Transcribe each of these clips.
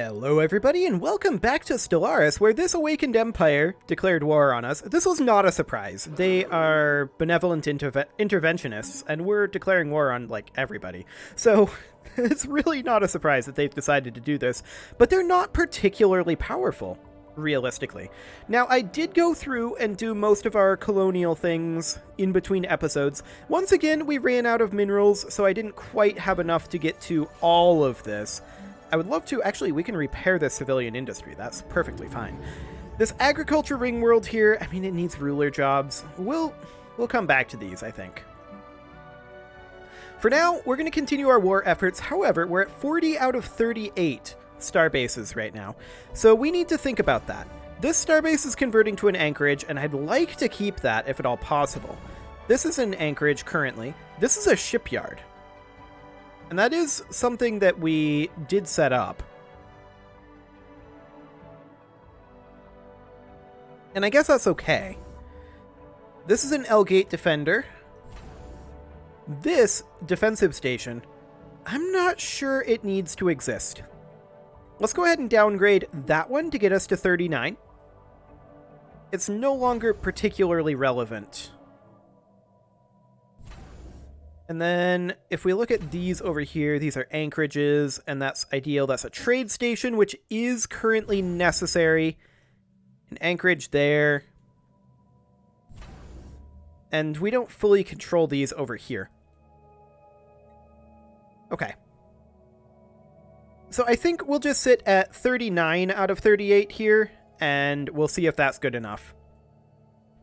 Hello everybody and welcome back to Stellaris, where this awakened empire declared war on us. This was not a surprise. They are benevolent interventionists, and we're declaring war on, like, everybody. So, it's really not a surprise that they've decided to do this, but they're not particularly powerful, realistically. Now, I did go through and do most of our colonial things in between episodes. Once again, we ran out of minerals, so I didn't quite have enough to get to all of this. I would love to. Actually, we can repair this civilian industry. That's perfectly fine. This agriculture ring world here, I mean, it needs ruler jobs. We'll come back to these, I think. For now, we're going to continue our war efforts. However, we're at 40 out of 38 starbases right now. So we need to think about that. This starbase is converting to an anchorage, and I'd like to keep that if at all possible. This is an anchorage currently. This is a shipyard. And that is something that we did set up. And I guess that's okay. This is an L-Gate defender. This defensive station, I'm not sure it needs to exist. Let's go ahead and downgrade that one to get us to 39. It's no longer particularly relevant. And then if we look at these over here, these are anchorages, and that's ideal. That's a trade station, which is currently necessary. An anchorage there. And we don't fully control these over here. Okay. So I think we'll just sit at 39 out of 38 here, and we'll see if that's good enough.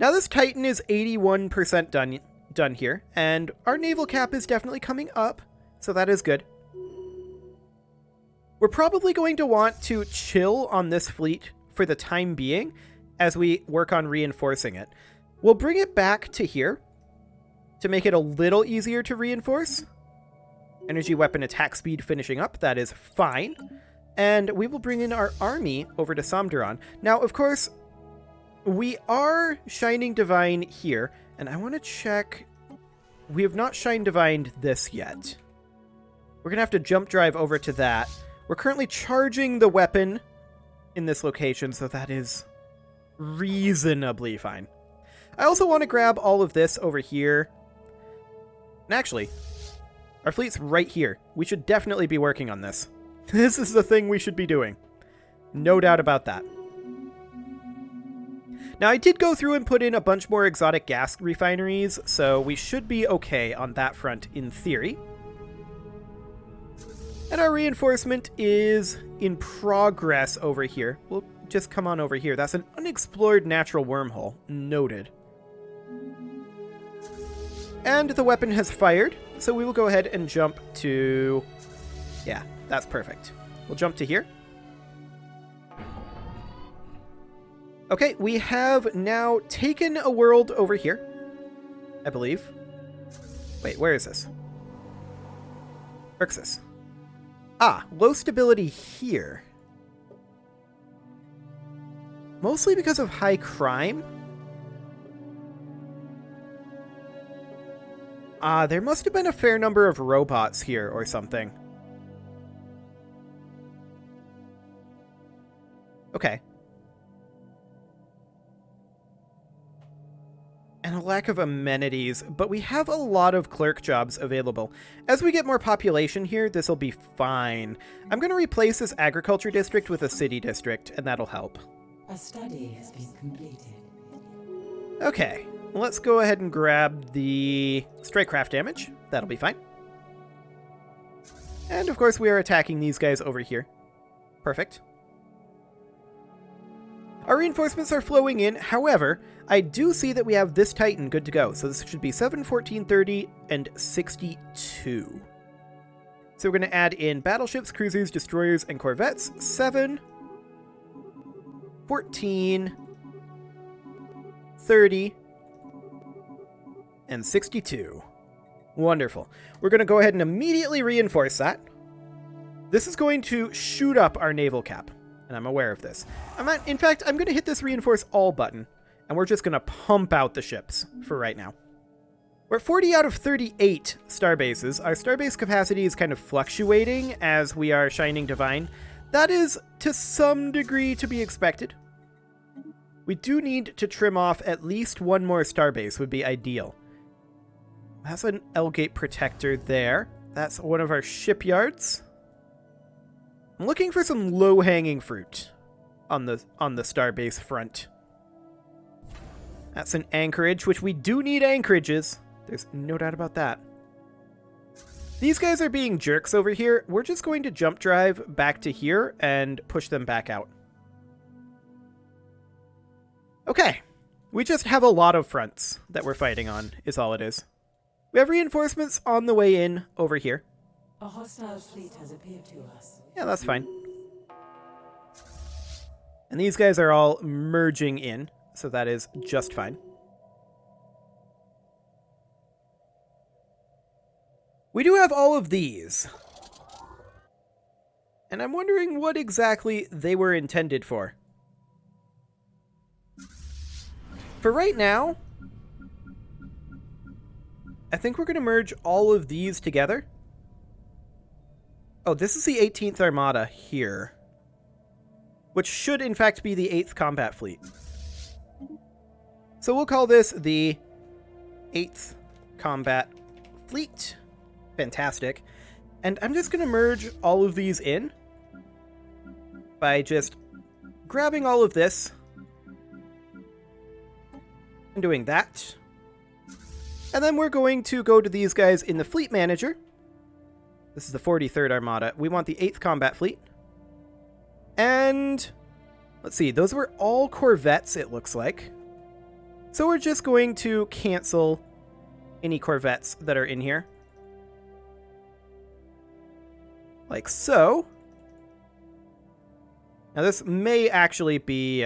Now this Titan is 81% done here, and our naval cap is definitely coming up, so that is good. We're probably going to want to chill on this fleet for the time being as we work on reinforcing it. We'll bring it back to here to make it a little easier to reinforce. Energy weapon attack speed finishing up, that is fine. And we will bring in our army over to Somderon. Now, of course, we are Shining Divine here, and I want to check. We have not Shine Divined this yet. We're going to have to jump drive over to that. We're currently charging the weapon in this location, so that is reasonably fine. I also want to grab all of this over here. And actually, our fleet's right here. We should definitely be working on this. This is the thing we should be doing. No doubt about that. Now, I did go through and put in a bunch more exotic gas refineries, so we should be okay on that front in theory. And our reinforcement is in progress over here. We'll just come on over here. That's an unexplored natural wormhole. Noted. And the weapon has fired, so we will go ahead and jump to... Yeah, that's perfect. We'll jump to here. Okay, we have now taken a world over here, I believe. Wait, where is this? Urxus. Ah, low stability here. Mostly because of high crime? There must have been a fair number of robots here or something. Okay. And a lack of amenities, but we have a lot of clerk jobs available. As we get more population here, this will be fine. I'm going to replace this agriculture district with a city district, and that'll help. A study has been completed. Okay, let's go ahead and grab the strikecraft damage. That'll be fine. And of course we are attacking these guys over here. Perfect. Our reinforcements are flowing in. However, I do see that we have this Titan good to go. So this should be 7, 14, 30, and 62. So we're going to add in battleships, cruisers, destroyers, and corvettes. 7, 14, 30, and 62. Wonderful. We're going to go ahead and immediately reinforce that. This is going to shoot up our naval cap. And I'm aware of this. In fact, I'm going to hit this reinforce all button, and we're just going to pump out the ships for right now. We're at 40 out of 38 starbases. Our starbase capacity is kind of fluctuating as we are Shining Divine. That is to some degree to be expected. We do need to trim off at least one more starbase would be ideal. That's an L-gate protector there. That's one of our shipyards. I'm looking for some low-hanging fruit on the starbase front. That's an anchorage, which we do need anchorages. There's no doubt about that. These guys are being jerks over here. We're just going to jump drive back to here and push them back out. Okay. We just have a lot of fronts that we're fighting on, is all it is. We have reinforcements on the way in over here. A hostile fleet has appeared to us. Yeah, that's fine. And these guys are all merging in, so that is just fine. We do have all of these. And I'm wondering what exactly they were intended for. For right now, I think we're going to merge all of these together. Oh, this is the 18th Armada here, which should in fact be the 8th Combat Fleet. So we'll call this the 8th Combat Fleet. Fantastic. And I'm just going to merge all of these in by just grabbing all of this and doing that. And then we're going to go to these guys in the Fleet Manager. This is the 43rd Armada. We want the 8th Combat Fleet. And let's see, those were all Corvettes, it looks like. So we're just going to cancel any Corvettes that are in here. Like so. Now this may actually be...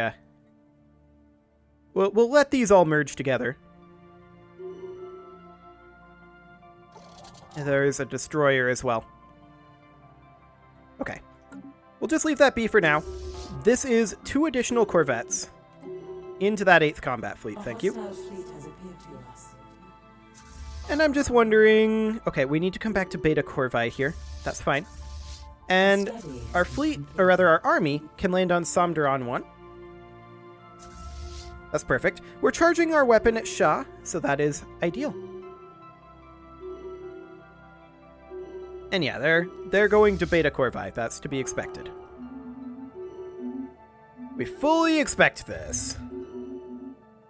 We'll let these all merge together. There's a destroyer as well. Okay. We'll just leave that be for now. This is 2 additional Corvettes into that 8th Combat Fleet. Thank you. And I'm just wondering... Okay, we need to come back to Beta Corvi here. That's fine. And our fleet, or rather our army, can land on Somderon 1. That's perfect. We're charging our weapon at Shah, so that is ideal. And yeah, they're going to Beta Corvi. That's to be expected. We fully expect this.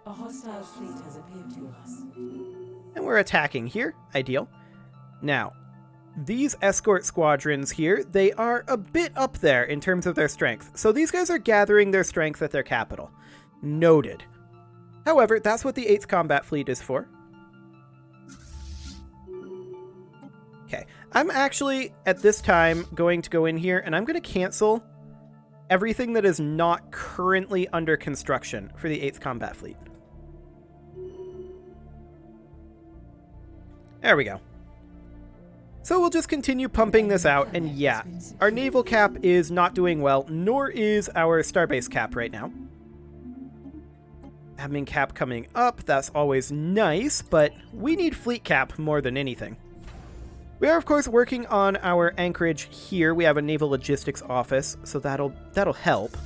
A hostile fleet has appeared to us. And we're attacking here. Ideal. Now, these escort squadrons here, they are a bit up there in terms of their strength. So these guys are gathering their strength at their capital. Noted. However, that's what the 8th Combat Fleet is for. Okay, I'm actually, at this time, going to go in here, and I'm going to cancel everything that is not currently under construction for the 8th Combat Fleet. There we go. So we'll just continue pumping this out, and yeah, our naval cap is not doing well, nor is our starbase cap right now. Admin cap coming up, that's always nice, but we need fleet cap more than anything. We are, of course, working on our anchorage here. We have a naval logistics office, so that'll help.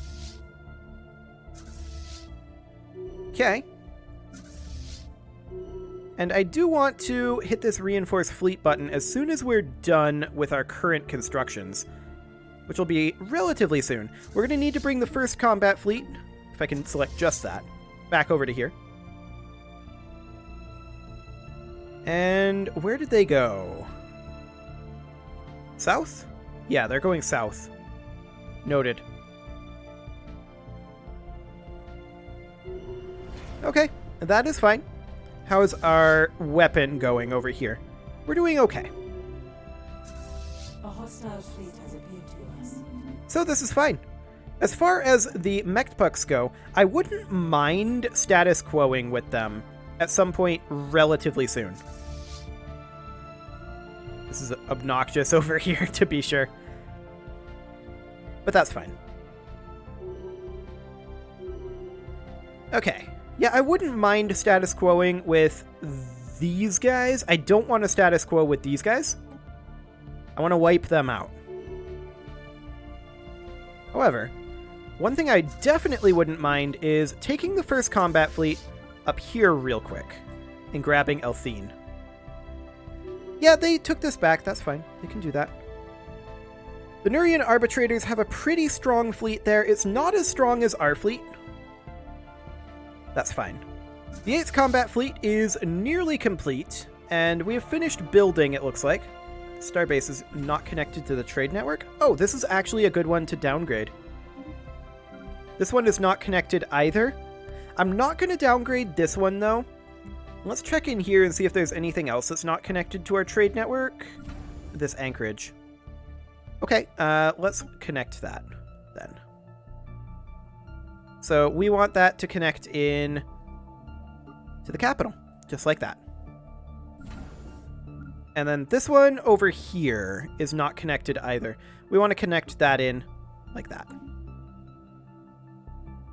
Okay. And I do want to hit this reinforce fleet button as soon as we're done with our current constructions, which will be relatively soon. We're going to need to bring the 1st Combat Fleet, if I can select just that, back over to here. And where did they go? South? Yeah, they're going south. Noted. Okay, that is fine. How's our weapon going over here? We're doing okay. A hostile fleet has appeared to us. So this is fine. As far as the mechpucks go, I wouldn't mind status quoing with them at some point relatively soon. This is obnoxious over here, to be sure. But that's fine. Okay. Yeah, I wouldn't mind status quoing with these guys. I don't want to status quo with these guys. I want to wipe them out. However, one thing I definitely wouldn't mind is taking the first combat fleet up here real quick and grabbing Elthine. Yeah, they took this back. That's fine. They can do that. The Nurian Arbitrators have a pretty strong fleet there. It's not as strong as our fleet. That's fine. The 8th combat fleet is nearly complete, and we have finished building, it looks like. Starbase is not connected to the trade network. Oh, this is actually a good one to downgrade. This one is not connected either. I'm not going to downgrade this one, though. Let's check in here and see if there's anything else that's not connected to our trade network. This anchorage. Okay, let's connect that, then. So we want that to connect in to the capital, just like that. And then this one over here is not connected either. We want to connect that in like that.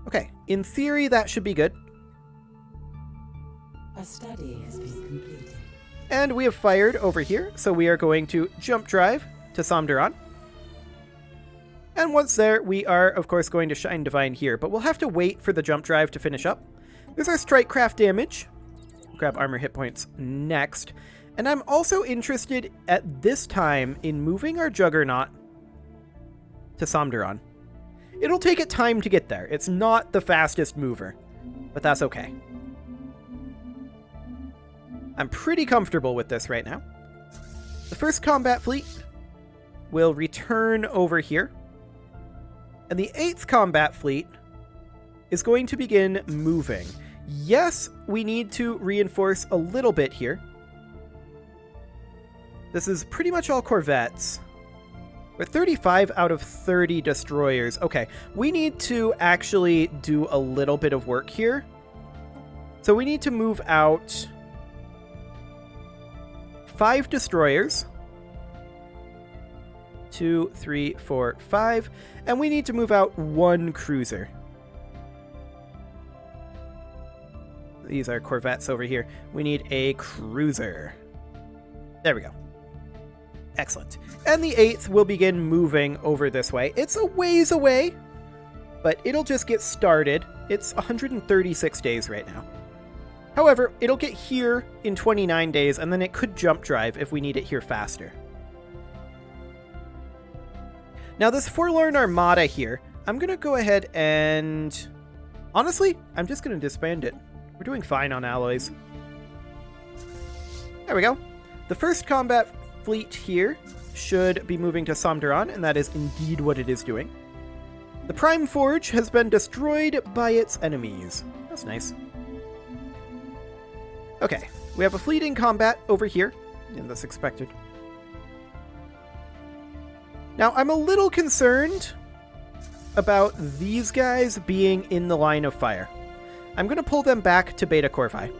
Okay, in theory, that should be good. A study has been completed. And we have fired over here, so we are going to jump drive to Somderon. And once there, we are, of course, going to Shine Divine here, but we'll have to wait for the jump drive to finish up. There's our Strikecraft damage. We'll grab armor hit points next. And I'm also interested at this time in moving our Juggernaut to Somderon. It'll take it time to get there. It's not the fastest mover, but that's okay. I'm pretty comfortable with this right now. The first combat fleet will return over here. And the 8th combat fleet is going to begin moving. Yes, we need to reinforce a little bit here. This is pretty much all corvettes. We're 35 out of 30 destroyers. Okay, we need to actually do a little bit of work here. So we need to move out 5 destroyers. 2, 3, 4, 5. And we need to move out 1 cruiser. These are corvettes over here. We need a cruiser. There we go. Excellent. And the 8th will begin moving over this way. It's a ways away, but it'll just get started. It's 136 days right now. However, it'll get here in 29 days, and then it could jump drive if we need it here faster. Now, this Forlorn Armada here, I'm going to go ahead and... Honestly, I'm just going to disband it. We're doing fine on alloys. There we go. The first combat fleet here should be moving to Somderon, and that is indeed what it is doing. The Prime Forge has been destroyed by its enemies. That's nice. Okay, we have a fleet in combat over here, and that's expected. Now, I'm a little concerned about these guys being in the line of fire. I'm going to pull them back to Beta Corvi.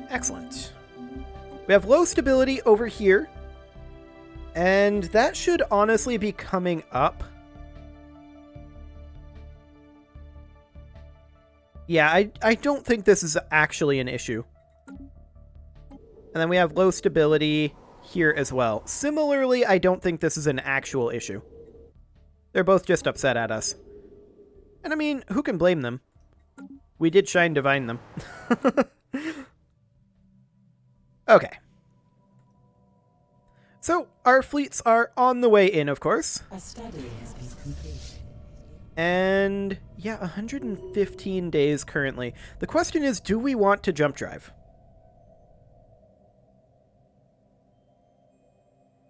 Excellent. We have low stability over here, and that should honestly be coming up. Yeah, I don't think this is actually an issue. And then we have low stability here as well. Similarly, I don't think this is an actual issue. They're both just upset at us. And I mean, who can blame them? We did Shine Divine them. Okay. So, our fleets are on the way in, of course. A study has been completed. And yeah, 115 days currently. The question is, do we want to jump drive?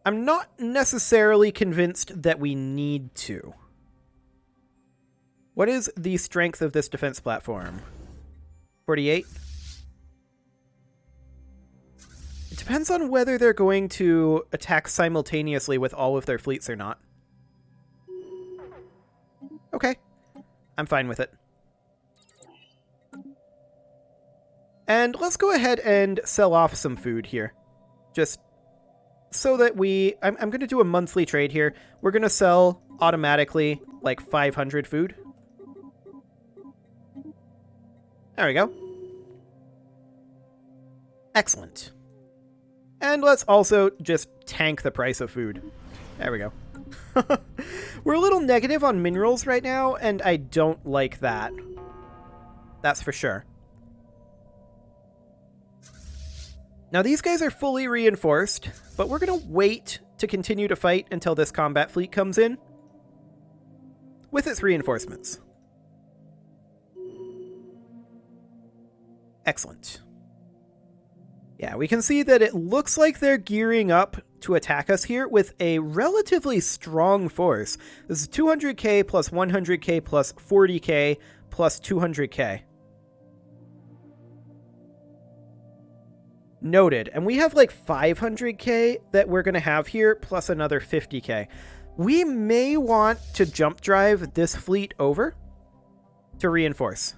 I'm not necessarily convinced that we need to. What is the strength of this defense platform? 48? It depends on whether they're going to attack simultaneously with all of their fleets or not. Okay. I'm fine with it. And let's go ahead and sell off some food here. Just so that I'm going to do a monthly trade here. We're going to sell automatically like 500 food. There we go. Excellent. And let's also just tank the price of food. There we go. We're a little negative on minerals right now, and I don't like that. That's for sure. Now, these guys are fully reinforced, but we're going to wait to continue to fight until this combat fleet comes in with its reinforcements. Excellent. Yeah, we can see that it looks like they're gearing up to attack us here with a relatively strong force. This is 200k plus 100k plus 40k plus 200k. Noted. And we have like 500k that we're going to have here plus another 50k. We may want to jump drive this fleet over to reinforce.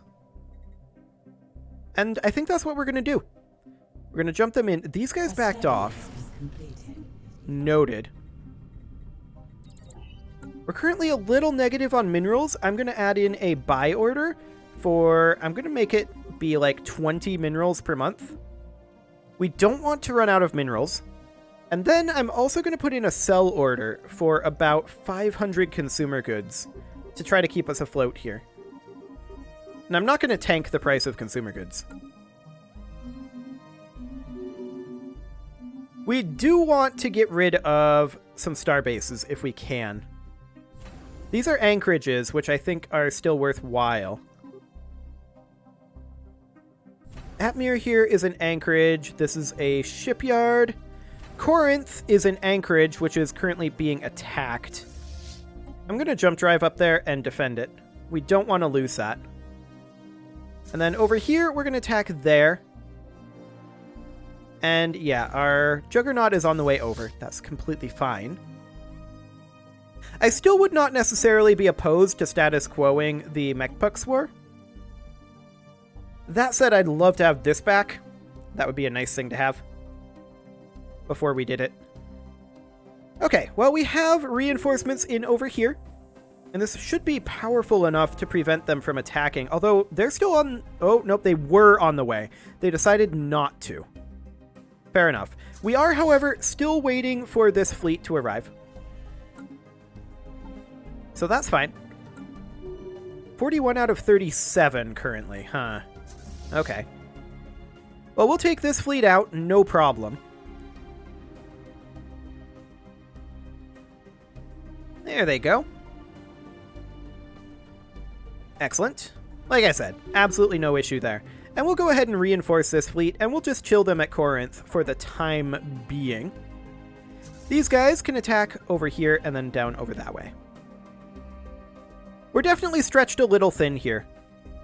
And I think that's what we're going to do. We're going to jump them in. These guys backed off. Noted. We're currently a little negative on minerals. I'm going to add in a buy order for... I'm going to make it be like 20 minerals per month. We don't want to run out of minerals. And then I'm also going to put in a sell order for about 500 consumer goods to try to keep us afloat here. And I'm not going to tank the price of consumer goods. We do want to get rid of some star bases if we can. These are anchorages, which I think are still worthwhile. Atmir here is an anchorage. This is a shipyard. Corinth is an anchorage, which is currently being attacked. I'm going to jump drive up there and defend it. We don't want to lose that. And then over here, we're going to attack there. And yeah, our Juggernaut is on the way over. That's completely fine. I still would not necessarily be opposed to status quoing the Mechpucks War. That said, I'd love to have this back. That would be a nice thing to have before we did it. Okay, well, we have reinforcements in over here. And this should be powerful enough to prevent them from attacking. Although, they're still on... Oh, nope, they were on the way. They decided not to. Fair enough. We are, however, still waiting for this fleet to arrive. So that's fine. 41 out of 37 currently, huh? Okay. Well, we'll take this fleet out, no problem. There they go. Excellent. Like I said, absolutely no issue there. And we'll go ahead and reinforce this fleet, and we'll just chill them at Corinth for the time being. These guys can attack over here and then down over that way. We're definitely stretched a little thin here.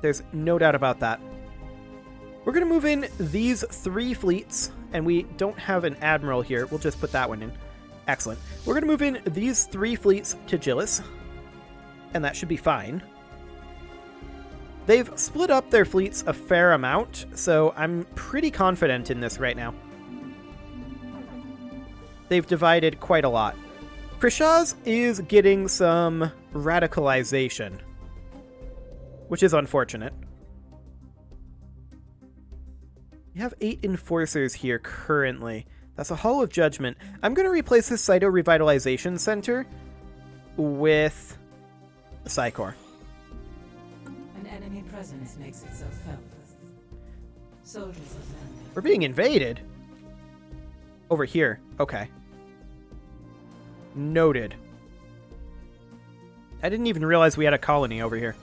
There's no doubt about that. We're going to move in these 3 fleets, and we don't have an admiral here. We'll just put that one in. Excellent. We're going to move in these 3 fleets to Gillis, and that should be fine. They've split up their fleets a fair amount, so I'm pretty confident in this right now. They've divided quite a lot. Krishaz is getting some radicalization, which is unfortunate. We have 8 enforcers here currently. That's a Hall of Judgment. I'm going to replace this Cyto Revitalization Center with a Psychor. An enemy presence makes itself felt. Soldiers have landed. We're being invaded. Over here. Okay. Noted. I didn't even realize we had a colony over here.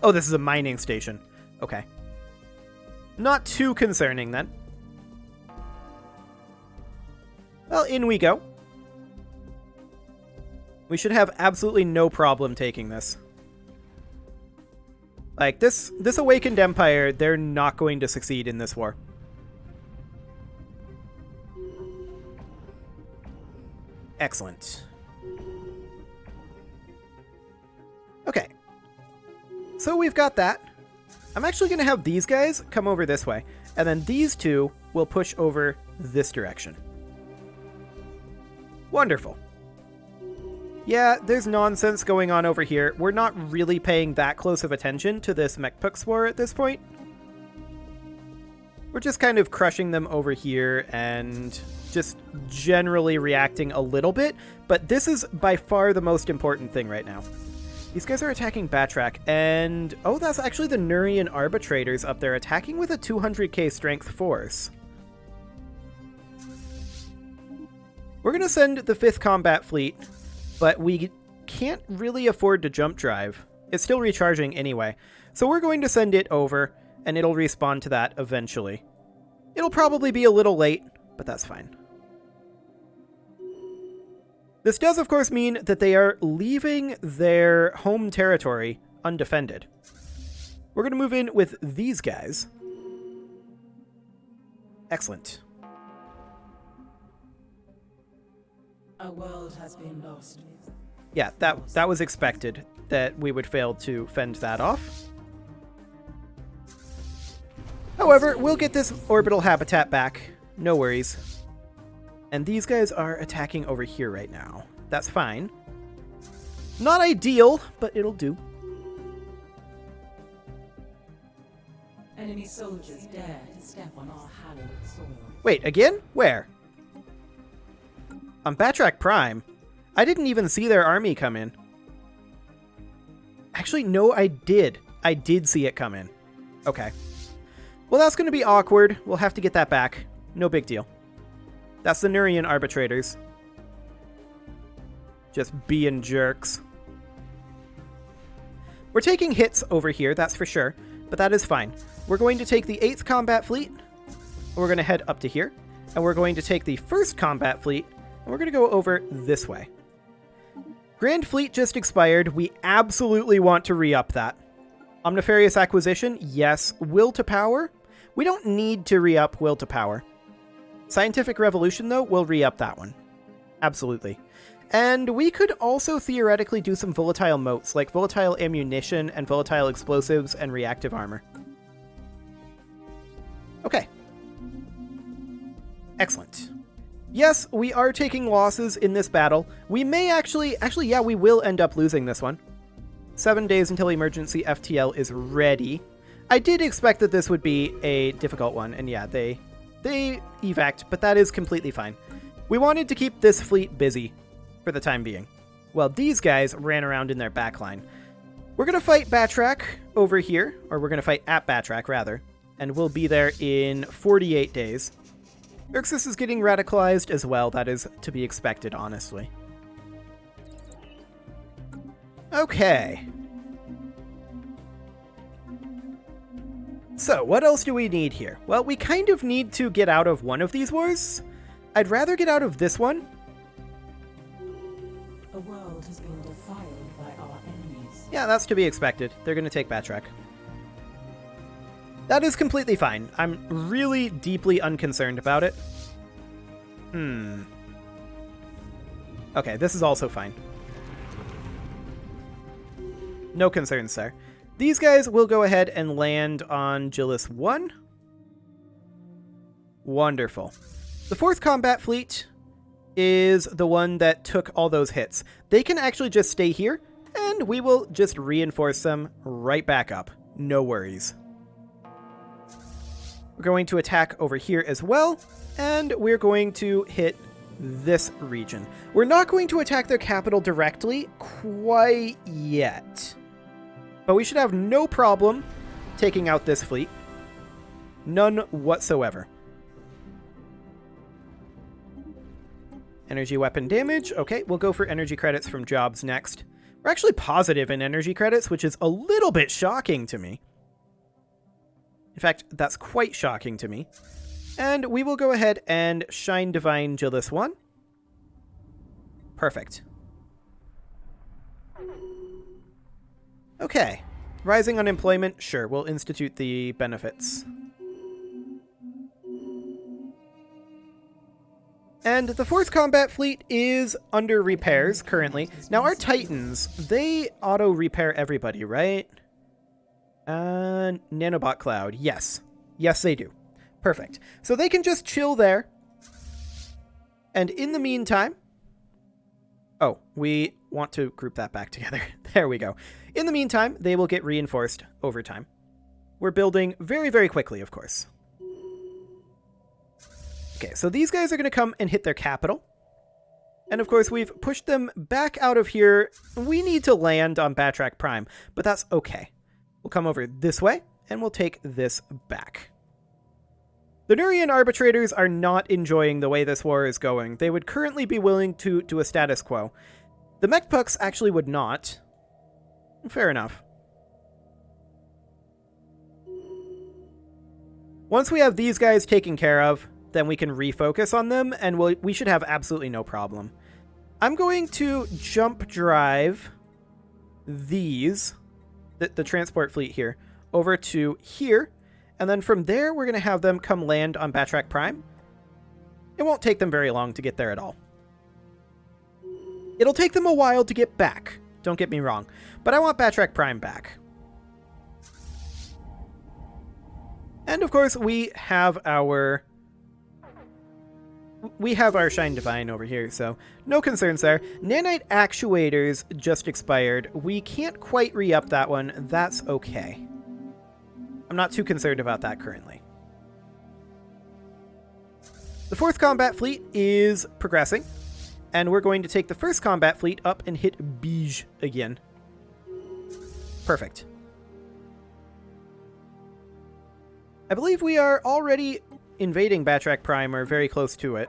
Oh, this is a mining station. Okay. Not too concerning then. Well, in we go. We should have absolutely no problem taking this. Like, this Awakened Empire, they're not going to succeed in this war. Excellent. Okay. So we've got that. I'm actually going to have these guys come over this way, and then these 2 will push over this direction. Wonderful. Yeah, there's nonsense going on over here. We're not really paying that close of attention to this Mechpucks War at this point. We're just kind of crushing them over here and just generally reacting a little bit, but this is by far the most important thing right now. These guys are attacking Batrac, and oh, that's actually the Nurian Arbitrators up there attacking with a 200k strength force. We're going to send the 5th Combat Fleet, but we can't really afford to jump drive. It's still recharging anyway, so we're going to send it over, and it'll respawn to that eventually. It'll probably be a little late, but that's fine. This does, of course, mean that they are leaving their home territory undefended. We're going to move in with these guys. Excellent. A world has been lost. Yeah, that was expected, that we would fail to fend that off. However, we'll get this orbital habitat back. No worries. And these guys are attacking over here right now. That's fine. Not ideal, but it'll do. Enemy soldiers dare to step on our hallowed soil. Wait, again? Where? On Batrac Prime? I didn't even see their army come in. Actually, no, I did. I did see it come in. Okay. Well, that's going to be awkward. We'll have to get that back. No big deal. That's the Nurian Arbitrators. Just being jerks. We're taking hits over here, that's for sure, but that is fine. We're going to take the 8th Combat Fleet, and we're going to head up to here, and we're going to take the 1st Combat Fleet, and we're going to go over this way. Grand Fleet just expired. We absolutely want to re-up that. Omnifarious Acquisition, yes. Will to Power? We don't need to re-up Will to Power. Scientific Revolution, though, we'll re-up that one. Absolutely. And we could also theoretically do some volatile motes, like volatile ammunition and volatile explosives and reactive armor. Okay. Excellent. Yes, we are taking losses in this battle. We may actually, yeah, we will end up losing this one. 7 days until emergency FTL is ready. I did expect that this would be a difficult one, and yeah, they evac'd, but that is completely fine. We wanted to keep this fleet busy for the time being, while these guys ran around in their backline. We're going to fight Batrac over here, or we're going to fight at Batrac, rather, and we'll be there in 48 days. Urxus is getting radicalized as well. That is to be expected, honestly. Okay. So, what else do we need here? Well, we kind of need to get out of one of these wars. I'd rather get out of this one. A world has been defiled by our enemies. Yeah, that's to be expected. They're going to take Batrac. That is completely fine. I'm really deeply unconcerned about it. Okay, this is also fine. No concerns there. These guys will go ahead and land on Gillis 1. Wonderful. The 4th Combat Fleet is the one that took all those hits. They can actually just stay here, and we will just reinforce them right back up. No worries. We're going to attack over here as well, and we're going to hit this region. We're not going to attack their capital directly quite yet, but we should have no problem taking out this fleet. None whatsoever. Energy weapon damage. Okay, we'll go for energy credits from jobs next. We're actually positive in energy credits, which is a little bit shocking to me. In fact, that's quite shocking to me. And we will go ahead and Shine Divine Gillis 1. Perfect. Okay. Rising unemployment. Sure, we'll institute the benefits. And the 4th Combat Fleet is under repairs currently. Now our Titans, they auto-repair everybody, right? Nanobot Cloud, yes. Yes, they do. Perfect. So they can just chill there. And in the meantime... Oh, we want to group that back together. There we go. In the meantime, they will get reinforced over time. We're building very, very quickly, of course. Okay, so these guys are going to come and hit their capital. And of course, we've pushed them back out of here. We need to land on Batrac Prime, but that's okay. We'll come over this way, and we'll take this back. The Nurian arbitrators are not enjoying the way this war is going. They would currently be willing to do a status quo. The mech pucks actually would not. Fair enough. Once we have these guys taken care of, then we can refocus on them, and we should have absolutely no problem. I'm going to jump drive these, the transport fleet here, over to here, and then from there we're going to have them come land on Batrac Prime. It won't take them very long to get there at all. It'll take them a while to get back, don't get me wrong, but I want Batrac Prime back. And of course we have our Shine Divine over here, so no concerns there. Nanite Actuators just expired. We can't quite re-up that one. That's okay. I'm not too concerned about that currently. The 4th Combat Fleet is progressing, and we're going to take the 1st Combat Fleet up and hit Beige again. Perfect. I believe we are already invading Batrac Prime, or very close to it.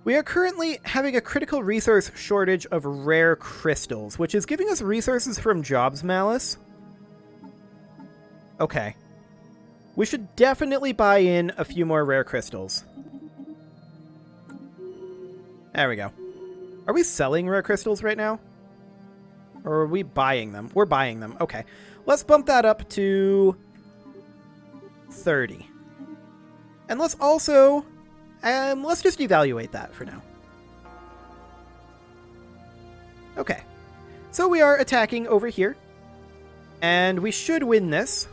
We are currently having a critical resource shortage of rare crystals, which is giving us resources from Jobs Malice. Okay. We should definitely buy in a few more rare crystals. There we go. Are we selling rare crystals right now? Or are we buying them? We're buying them. Okay. Let's bump that up to 30. And let's also... let's just evaluate that for now. Okay. So we are attacking over here. And we should win this.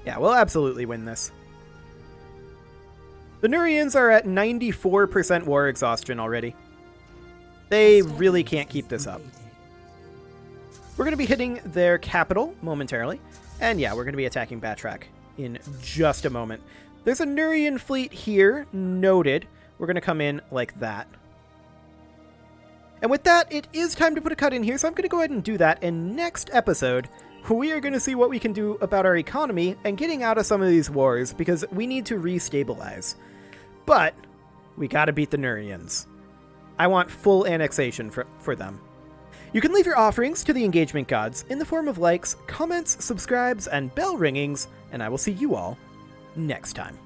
Yeah, we'll absolutely win this. The Nurians are at 94% war exhaustion already. They really can't keep this up. We're going to be hitting their capital momentarily. And yeah, we're going to be attacking Batrac in just a moment. There's a Nurian fleet here, noted. We're going to come in like that. And with that, it is time to put a cut in here, so I'm going to go ahead and do that. And next episode, we are going to see what we can do about our economy and getting out of some of these wars, because we need to restabilize. But we got to beat the Nurians. I want full annexation for them. You can leave your offerings to the engagement gods in the form of likes, comments, subscribes, and bell ringings, and I will see you all next time.